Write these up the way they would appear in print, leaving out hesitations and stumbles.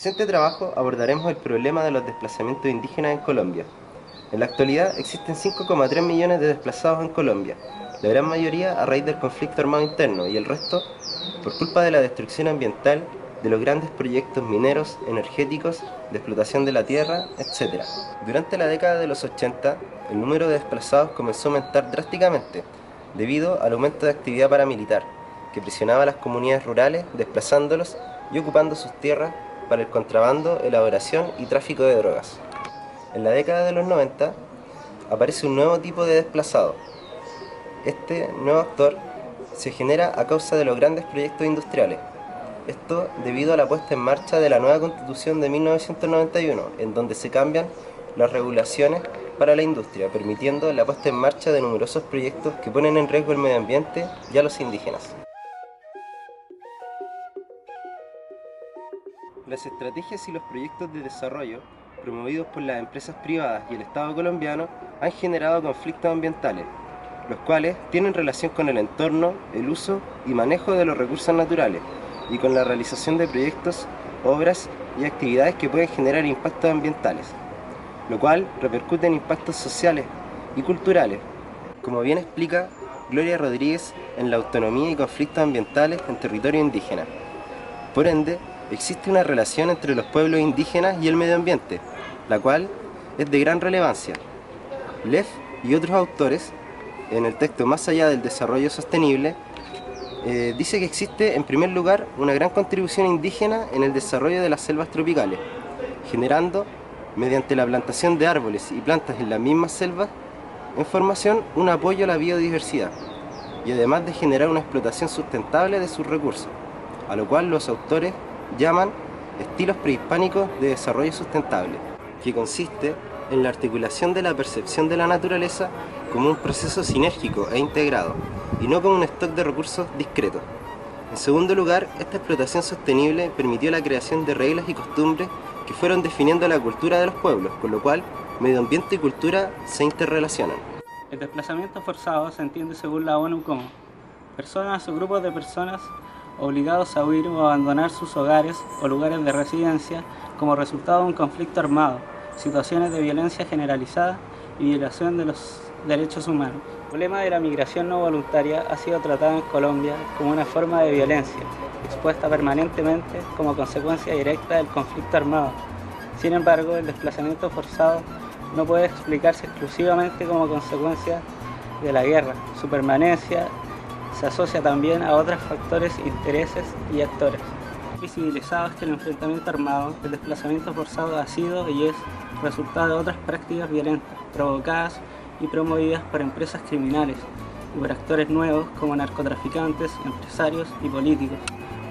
presente trabajo abordaremos el problema de los desplazamientos indígenas en Colombia. En la actualidad existen 5,3 millones de desplazados en Colombia, la gran mayoría a raíz del conflicto armado interno y el resto por culpa de la destrucción ambiental, de los grandes proyectos mineros, energéticos, de explotación de la tierra, etc. Durante la década de los 80, el número de desplazados comenzó a aumentar drásticamente debido al aumento de actividad paramilitar, que presionaba a las comunidades rurales desplazándolos y ocupando sus tierras para el contrabando, elaboración y tráfico de drogas. En la década de los 90 aparece un nuevo tipo de desplazado. Este nuevo actor se genera a causa de los grandes proyectos industriales. Esto debido a la puesta en marcha de la nueva Constitución de 1991, en donde se cambian las regulaciones para la industria, permitiendo la puesta en marcha de numerosos proyectos que ponen en riesgo el medio ambiente y a los indígenas. Las estrategias y los proyectos de desarrollo promovidos por las empresas privadas y el Estado colombiano han generado conflictos ambientales, los cuales tienen relación con el entorno, el uso y manejo de los recursos naturales y con la realización de proyectos, obras y actividades que pueden generar impactos ambientales, lo cual repercute en impactos sociales y culturales, como bien explica Gloria Rodríguez en La autonomía y conflictos ambientales en territorio indígena. Por ende, existe una relación entre los pueblos indígenas y el medio ambiente, la cual es de gran relevancia. Leff y otros autores, en el texto Más allá del desarrollo sostenible, dice que existe en primer lugar una gran contribución indígena en el desarrollo de las selvas tropicales, generando, mediante la plantación de árboles y plantas en las mismas selvas, en formación un apoyo a la biodiversidad, y además de generar una explotación sustentable de sus recursos, a lo cual los autores llaman estilos prehispánicos de desarrollo sustentable, que consiste en la articulación de la percepción de la naturaleza como un proceso sinérgico e integrado, y no como un stock de recursos discretos. En segundo lugar, esta explotación sostenible permitió la creación de reglas y costumbres que fueron definiendo la cultura de los pueblos, con lo cual medio ambiente y cultura se interrelacionan. El desplazamiento forzado se entiende según la ONU como personas o grupos de personas obligados a huir o abandonar sus hogares o lugares de residencia como resultado de un conflicto armado, situaciones de violencia generalizada y violación de los derechos humanos. El problema de la migración no voluntaria ha sido tratado en Colombia como una forma de violencia, expuesta permanentemente como consecuencia directa del conflicto armado. Sin embargo, el desplazamiento forzado no puede explicarse exclusivamente como consecuencia de la guerra. Su permanencia se asocia también a otros factores, intereses y actores. Visibilizado es que el enfrentamiento armado, el desplazamiento forzado ha sido y es resultado de otras prácticas violentas, provocadas y promovidas por empresas criminales y por actores nuevos como narcotraficantes, empresarios y políticos,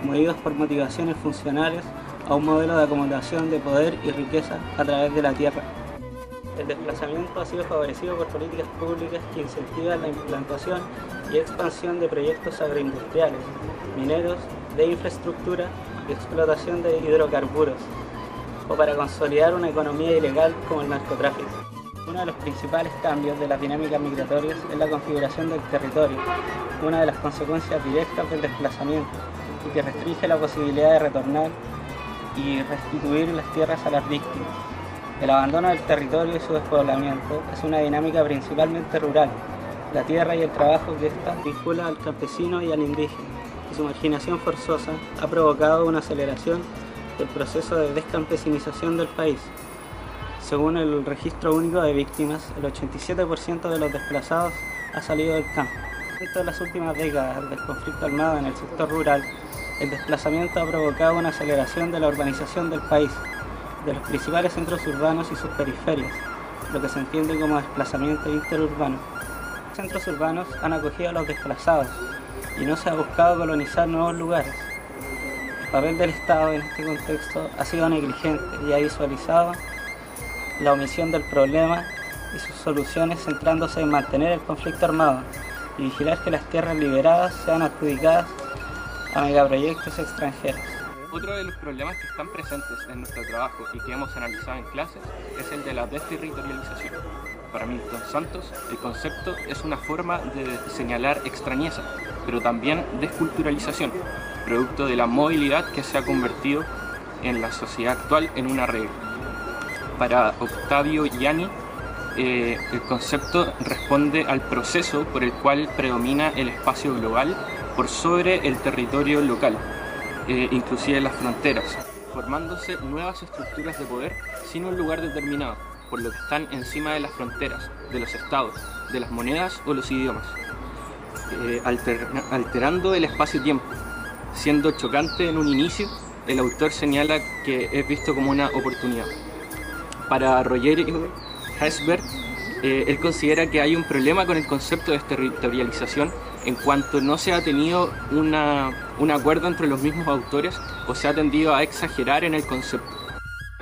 movidos por motivaciones funcionales a un modelo de acumulación de poder y riqueza a través de la tierra. El desplazamiento ha sido favorecido por políticas públicas que incentivan la implantación y expansión de proyectos agroindustriales, mineros, de infraestructura y explotación de hidrocarburos, o para consolidar una economía ilegal como el narcotráfico. Uno de los principales cambios de las dinámicas migratorias es la configuración del territorio, una de las consecuencias directas del desplazamiento, y que restringe la posibilidad de retornar y restituir las tierras a las víctimas. El abandono del territorio y su despoblamiento es una dinámica principalmente rural. La tierra y el trabajo que ésta vincula al campesino y al indígena, y su marginación forzosa ha provocado una aceleración del proceso de descampesinización del país. Según el Registro Único de Víctimas, el 87% de los desplazados ha salido del campo. Dentro de las últimas décadas del conflicto armado en el sector rural, el desplazamiento ha provocado una aceleración de la urbanización del país, de los principales centros urbanos y sus periferias, lo que se entiende como desplazamiento interurbano. Los centros urbanos han acogido a los desplazados y no se ha buscado colonizar nuevos lugares. El papel del Estado en este contexto ha sido negligente y ha visualizado la omisión del problema y sus soluciones centrándose en mantener el conflicto armado y vigilar que las tierras liberadas sean adjudicadas a megaproyectos extranjeros. Otro de los problemas que están presentes en nuestro trabajo y que hemos analizado en clases es el de la desterritorialización. Para Milton Santos, el concepto es una forma de señalar extrañeza, pero también desculturalización, producto de la movilidad que se ha convertido en la sociedad actual en una regla. Para Octavio Yanni, el concepto responde al proceso por el cual predomina el espacio global por sobre el territorio local, inclusive las fronteras, formándose nuevas estructuras de poder sin un lugar determinado, por lo que están encima de las fronteras, de los estados, de las monedas o los idiomas, alterando el espacio-tiempo. Siendo chocante en un inicio, el autor señala que es visto como una oportunidad. Para Rogerio Hesberg, él considera que hay un problema con el concepto de territorialización en cuanto no se ha tenido un acuerdo entre los mismos autores o se ha tendido a exagerar en el concepto.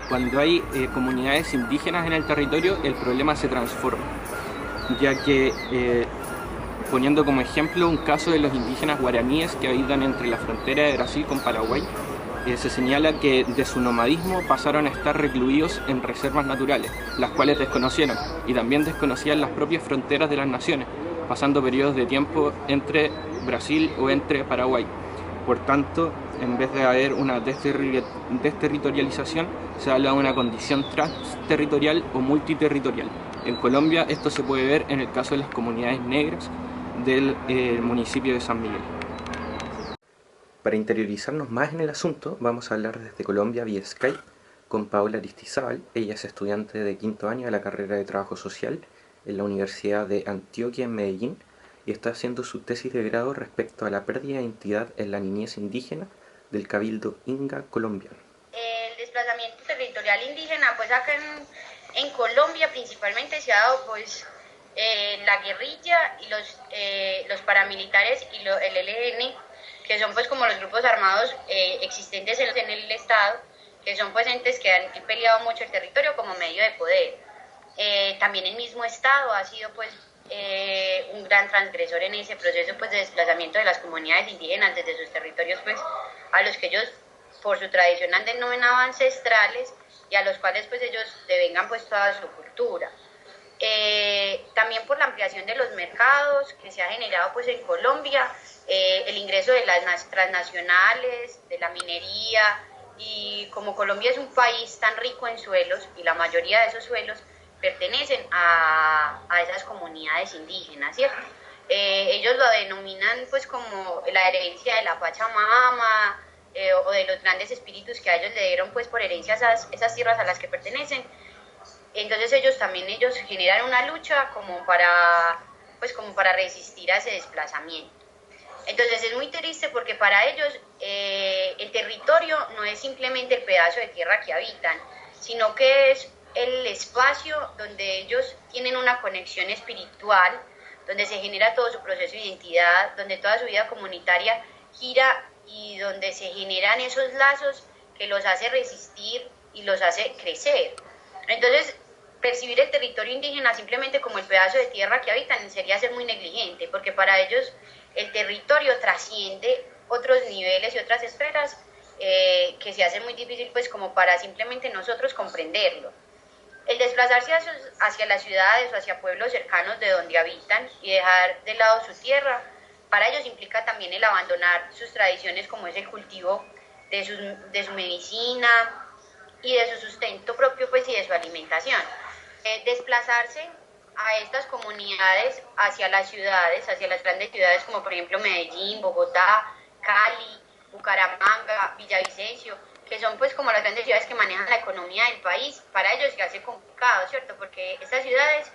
Cuando hay comunidades indígenas en el territorio, el problema se transforma, ya que, poniendo como ejemplo un caso de los indígenas guaraníes que habitan entre la frontera de Brasil con Paraguay, se señala que de su nomadismo pasaron a estar recluidos en reservas naturales, las cuales desconocieron, y también desconocían las propias fronteras de las naciones, pasando periodos de tiempo entre Brasil o entre Paraguay. Por tanto, en vez de haber una desterritorialización, se habla de una condición transterritorial o multiterritorial. En Colombia esto se puede ver en el caso de las comunidades negras del municipio de San Miguel. Para interiorizarnos más en el asunto, vamos a hablar desde Colombia vía Skype con Paola Aristizábal. Ella es estudiante de quinto año de la carrera de Trabajo Social en la Universidad de Antioquia en Medellín y está haciendo su tesis de grado respecto a la pérdida de identidad en la niñez indígena del Cabildo Inga colombiano. El desplazamiento territorial indígena, pues acá en Colombia principalmente se ha dado pues la guerrilla y los paramilitares y el ELN, que son pues como los grupos armados existentes en el Estado, que son pues entes que han peleado mucho el territorio como medio de poder. También el mismo Estado ha sido pues un gran transgresor en ese proceso pues de desplazamiento de las comunidades indígenas desde sus territorios pues a los que ellos por su tradición han denominado ancestrales y a los cuales pues ellos devengan pues toda su cultura. También por la ampliación de los mercados que se ha generado pues en Colombia, el ingreso de las transnacionales, de la minería, y como Colombia es un país tan rico en suelos y la mayoría de esos suelos pertenecen a esas comunidades indígenas, ¿cierto? Ellos lo denominan pues como la herencia de la Pachamama o de los grandes espíritus que a ellos le dieron pues por herencia esas tierras a las que pertenecen. Entonces ellos generan una lucha como para resistir a ese desplazamiento. Entonces es muy triste porque para ellos el territorio no es simplemente el pedazo de tierra que habitan, sino que es el espacio donde ellos tienen una conexión espiritual, donde se genera todo su proceso de identidad, donde toda su vida comunitaria gira y donde se generan esos lazos que los hace resistir y los hace crecer. Entonces, percibir el territorio indígena simplemente como el pedazo de tierra que habitan sería ser muy negligente, porque para ellos el territorio trasciende otros niveles y otras esferas que se hace muy difícil pues como para simplemente nosotros comprenderlo. El desplazarse hacia las ciudades o hacia pueblos cercanos de donde habitan y dejar de lado su tierra, para ellos implica también el abandonar sus tradiciones como es el cultivo de su medicina y de su sustento propio pues y de su alimentación. Desplazarse a estas comunidades hacia las ciudades, hacia las grandes ciudades como por ejemplo Medellín, Bogotá, Cali, Bucaramanga, Villavicencio, que son pues como las grandes ciudades que manejan la economía del país, para ellos se hace complicado, ¿cierto? Porque estas ciudades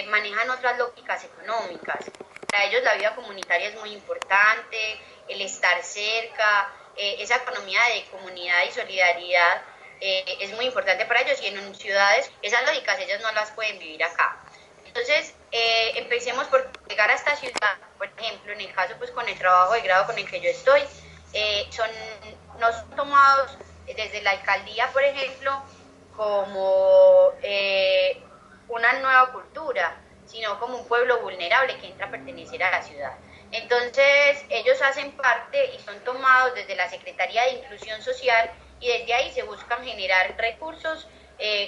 manejan otras lógicas económicas. Para ellos la vida comunitaria es muy importante, el estar cerca, esa economía de comunidad y solidaridad es muy importante para ellos, y en ciudades esas lógicas ellos no las pueden vivir acá. Entonces empecemos por llegar a esta ciudad, por ejemplo, en el caso pues con el trabajo de grado con el que yo estoy, no son tomados desde la alcaldía, por ejemplo, como una nueva cultura, sino como un pueblo vulnerable que entra a pertenecer a la ciudad. Entonces ellos hacen parte y son tomados desde la Secretaría de Inclusión Social, y desde ahí se buscan generar recursos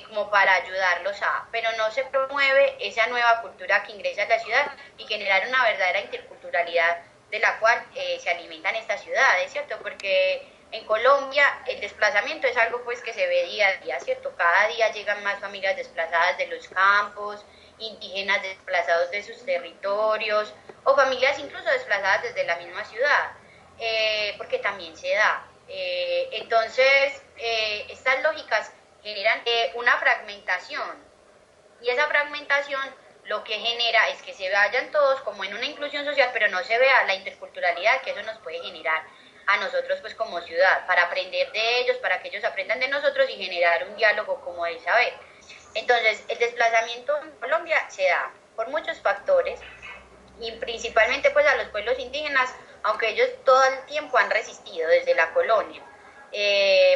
como para ayudarlos pero no se promueve esa nueva cultura que ingresa a la ciudad y generar una verdadera interculturalidad de la cual se alimentan estas ciudades, ¿cierto? Porque En Colombia el desplazamiento es algo pues que se ve día a día, ¿cierto? Cada día llegan más familias desplazadas de los campos, indígenas desplazados de sus territorios o familias incluso desplazadas desde la misma ciudad, porque también se da. Entonces, estas lógicas generan una fragmentación y esa fragmentación lo que genera es que se vayan todos como en una inclusión social, pero no se vea la interculturalidad que eso nos puede generar a nosotros pues como ciudad, para aprender de ellos, para que ellos aprendan de nosotros y generar un diálogo como el saber. Entonces, el desplazamiento en Colombia se da por muchos factores y principalmente pues a los pueblos indígenas, aunque ellos todo el tiempo han resistido desde la colonia,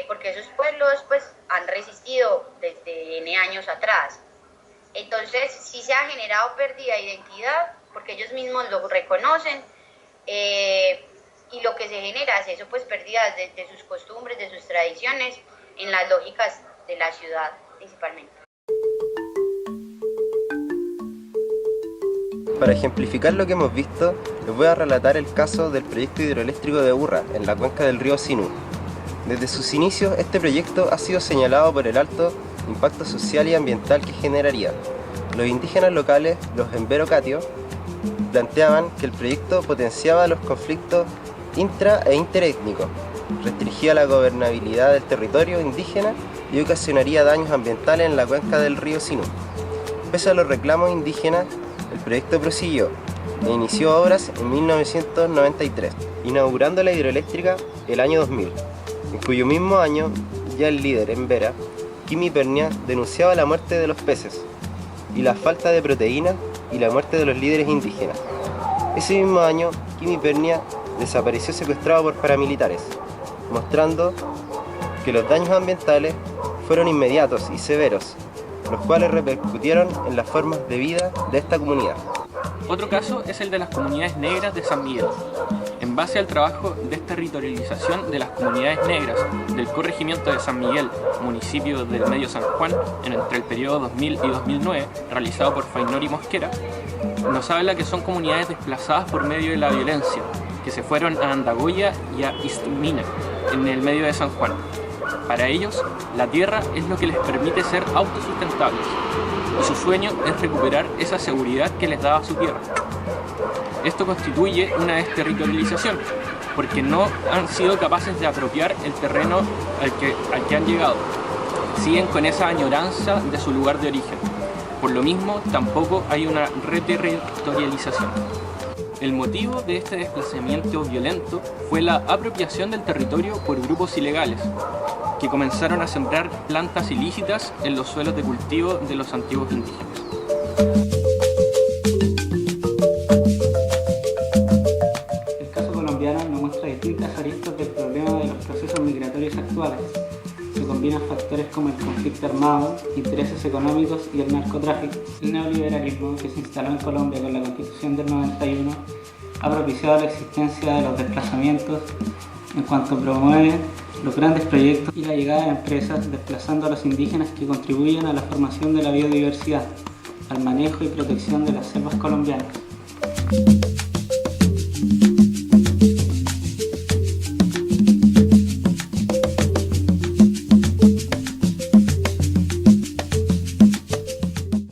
porque esos pueblos pues han resistido desde N años atrás. Entonces, sí se ha generado pérdida de identidad, porque ellos mismos lo reconocen, y lo que se genera es eso, pues pérdidas de sus costumbres, de sus tradiciones, en las lógicas de la ciudad principalmente. Para ejemplificar lo que hemos visto, les voy a relatar el caso del proyecto hidroeléctrico de Urra, en la cuenca del río Sinú. Desde sus inicios, este proyecto ha sido señalado por el alto impacto social y ambiental que generaría. Los indígenas locales, los Embero-Katio, planteaban que el proyecto potenciaba los conflictos intra e interétnicos, restringía la gobernabilidad del territorio indígena y ocasionaría daños ambientales en la cuenca del río Sinú. Pese a los reclamos indígenas, el proyecto prosiguió e inició obras en 1993, inaugurando la hidroeléctrica el año 2000, en cuyo mismo año ya el líder Embera, Kimi Pernia, denunciaba la muerte de los peces y la falta de proteínas y la muerte de los líderes indígenas. Ese mismo año, Kimi Pernia desapareció secuestrado por paramilitares, mostrando que los daños ambientales fueron inmediatos y severos, los cuales repercutieron en las formas de vida de esta comunidad. Otro caso es el de las comunidades negras de San Miguel. En base al trabajo de desterritorialización de las comunidades negras del corregimiento de San Miguel, municipio del Medio San Juan, entre el periodo 2000 y 2009, realizado por Fainori Mosquera, nos habla que son comunidades desplazadas por medio de la violencia, que se fueron a Andagoya y a Istumina, en el medio de San Juan. Para ellos, la tierra es lo que les permite ser autosustentables, y su sueño es recuperar esa seguridad que les daba su tierra. Esto constituye una desterritorialización, porque no han sido capaces de apropiar el terreno al que han llegado. Siguen con esa añoranza de su lugar de origen. Por lo mismo, tampoco hay una reterritorialización. El motivo de este desplazamiento violento fue la apropiación del territorio por grupos ilegales, que comenzaron a sembrar plantas ilícitas en los suelos de cultivo de los antiguos indígenas. El caso colombiano nos muestra distintas aristas del problema de los procesos migratorios actuales. Se combinan factores como el conflicto armado, intereses económicos y el narcotráfico. El neoliberalismo, que se instaló en Colombia con la Constitución del 91, ha propiciado la existencia de los desplazamientos en cuanto promueve los grandes proyectos y la llegada de empresas desplazando a los indígenas que contribuyen a la formación de la biodiversidad, al manejo y protección de las selvas colombianas.